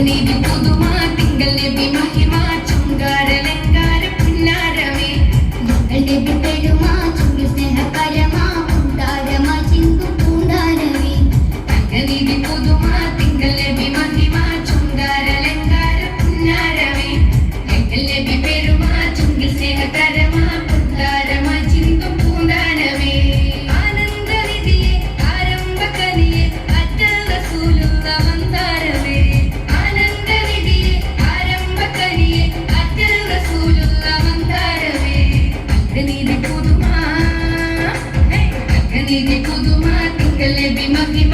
നീതി പുതുമ തിങ്കൾ നബി മഹിമ ചുങ്കാരലങ്കാര പുന്നാരമേ മകൾ നബി പെരുമ ചുങ്കി സ്നേഹപരമ പുണ്ടാരമ ചിന്തു പൂണ്ടാരമേ തങ്ക നീതി പുതുമ തിങ്കൾ നബി മഹിമ ചുങ്കാരലങ്കാര പുന്നാരമേ മകൾ നബി പെരുമ ചുങ്കി സ്നേഹപരമ പുണ്ടാരമ ചിന്തു പൂണ്ടാരമേ ആനന്ദ നിധിയെ ആരംഭ കനിയെ അറ്റൽ റസൂലുള്ള മന്ദാരമേ ആനന്ദ നിധിയെ ആരംഭ കനിയെ അറ്റൽ റസൂലുള്ള മന്ദാരമേ തങ്കനീതി പുതുമ തിങ്കൾ നബി മഹിമ